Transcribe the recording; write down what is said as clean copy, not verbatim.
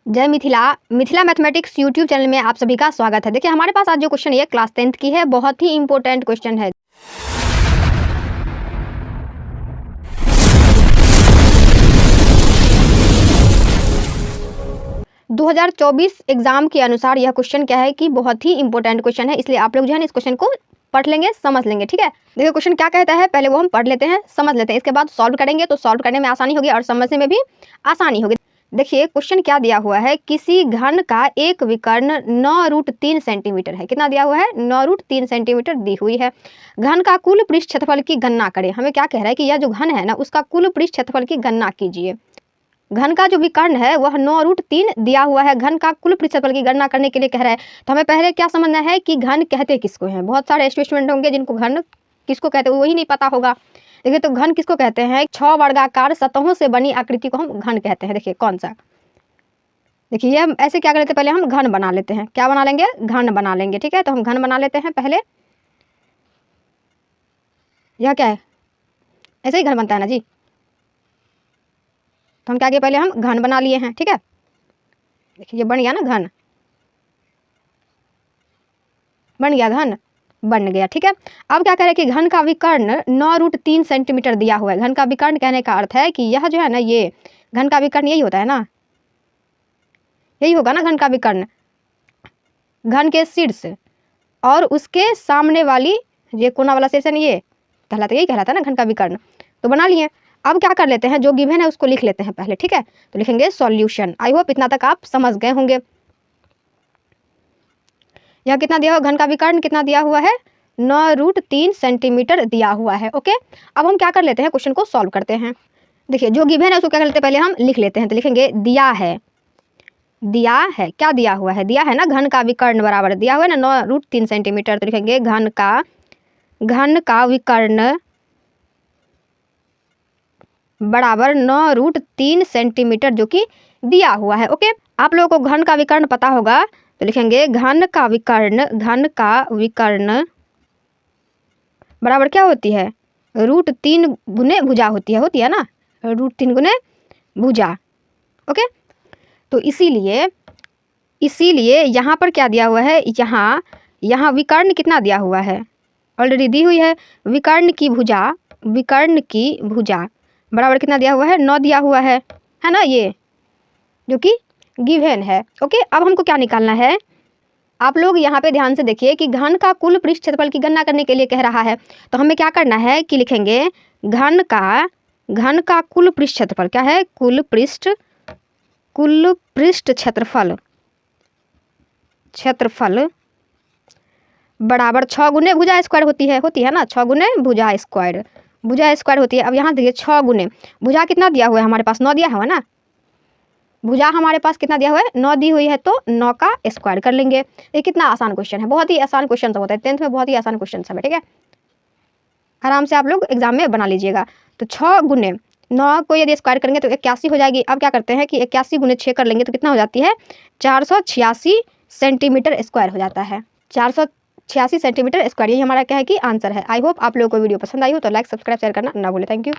जय Mithila. Mithila mathematics YouTube channel में आप सभी का स्वागत है। देखिए हमारे पास आज जो क्वेश्चन है क्लास 10th की है, बहुत ही इंपॉर्टेंट क्वेश्चन है। – 2024 एग्जाम के अनुसार यह क्वेश्चन क्या है कि बहुत ही इंपॉर्टेंट क्वेश्चन है, इसलिए आप लोग जो है इस क्वेश्चन को पढ़ लेंगे, समझ लेंगे। ठीक है, देखिए क्वेश्चन क्या कहता है, पहले वो हम पढ़ लेते हैं, समझ लेते हैं, इसके बाद सॉल्व करेंगे तो सॉल्व करने में आसानी होगी और समझने में भी आसानी होगी। देखिए क्वेश्चन क्या दिया हुआ है, किसी घन का एक विकर्ण 9√3 सेंटीमीटर है। कितना दिया हुआ है? 9√3 सेंटीमीटर दी हुई है। घन का कुल पृष्ठ क्षेत्रफल की गणना करें। हमें क्या कह रहा है कि यह जो घन है ना, उसका कुल पृष्ठ क्षेत्रफल की गणना कीजिए। घन का जो विकर्ण है वह 9√3 दिया हुआ है। घन का कुल पृष्ठ क्षेत्रफल की गणना करने के लिए कह रहा है, तो हमें पहले क्या समझना है कि घन कहते किसको हैं। बहुत सारे स्टूडेंट होंगे जिनको घन किसको कहते हैं वही नहीं पता होगा। देखिए तो घन किसको कहते हैं? 6 वर्गाकार सतहों से बनी आकृति को हम घन कहते हैं। देखिए कौन सा, देखिए ये हम ऐसे क्या कर लेते हैं, पहले हम घन बना लेते हैं। क्या बना लेंगे? घन बना लेंगे। ठीक है, तो हम घन बना लेते हैं पहले। यह क्या है? ऐसे ही घन बनता है ना जी। तो हम क्या किए, पहले हम घन बना लिए हैं। ठीक है, देखिए ये बन गया ना घन, बन गया घन, बन गया। ठीक है, अब क्या करें कि घन का विकर्ण 9√3 सेंटीमीटर दिया हुआ है। घन का विकर्ण कहने का अर्थ है कि यह जो है ना, ये घन का विकर्ण यही होता है ना, यही होगा ना घन का विकर्ण। घन के शीर्ष और उसके सामने वाली ये कोना वाला सेक्शन, ये कहलाता, यही कहलाता है ना घन का विकर्ण। तो बना लिए। अब क्या कर लेते हैं, जो गिवन है उसको लिख लेते हैं पहले। ठीक है, तो लिखेंगे सॉल्यूशन। आई होप इतना तक आप समझ गए होंगे। यह कितना दिया हुआ, घन का विकर्ण कितना दिया हुआ है? 9√3 सेंटीमीटर दिया हुआ है। ओके, अब हम क्या कर लेते हैं, क्वेश्चन को सॉल्व करते हैं। देखिए जो गिवन है उसको क्या कर लेते हैं, पहले हम लिख लेते हैं। तो लिखेंगे दिया है, दिया है, क्या दिया हुआ है? दिया है ना घन का विकर्ण बराबर दिया हुआ है ना 9√3 सेंटीमीटर। तो लिखेंगे घन का विकर्ण बराबर 9√3 सेंटीमीटर, जो कि दिया हुआ है। ओके, आप लोगों को घन का विकर्ण पता होगा, तो लिखेंगे घन का विकर्ण बराबर क्या होती है? √3 गुने भुजा होती है ना, √3 गुने भुजा। ओके, तो इसीलिए यहाँ पर क्या दिया हुआ है, यहाँ विकर्ण कितना दिया हुआ है, ऑलरेडी दी हुई है। विकर्ण की भुजा बराबर कितना दिया हुआ है? 9 दिया हुआ है ना, ये जो कि गिवन है। ओके, अब हमको क्या निकालना है, आप लोग यहाँ पे ध्यान से देखिए कि घन का कुल पृष्ठ क्षेत्रफल की गणना करने के लिए कह रहा है। तो हमें क्या करना है कि लिखेंगे घन का कुल पृष्ठ क्षेत्रफल क्या है? कुल पृष्ठ क्षेत्रफल बराबर 6 गुने भुजा स्क्वायर होती है ना, 6 गुने भुजा स्क्वायर होती है। अब यहाँ देखिए 6 गुने भुजा कितना दिया हुआ है हमारे पास? 9 दिया हुआ है ना। भुजा हमारे पास कितना दिया हुआ है? 9 दी हुई है, तो 9 का स्क्वायर कर लेंगे। ये कितना आसान क्वेश्चन है, बहुत ही आसान क्वेश्चन सब होता है 10th में, बहुत ही आसान क्वेश्चन सब है। ठीक है, आराम से आप लोग एग्जाम में बना लीजिएगा। तो 6 गुने 9 को यदि स्क्वायर करेंगे तो 81 हो जाएगी। अब क्या करते हैं कि 81 गुने 6 कर लेंगे तो कितना हो जाती है? 486 सेंटीमीटर स्क्वायर हो जाता है। 486 सेंटीमीटर स्क्वायर, यही हमारा क्या है कि आंसर है। आई होप आप लोगों को वीडियो पसंद आई हो तो लाइक सब्सक्राइब शेयर करना ना भूलें। Thank you.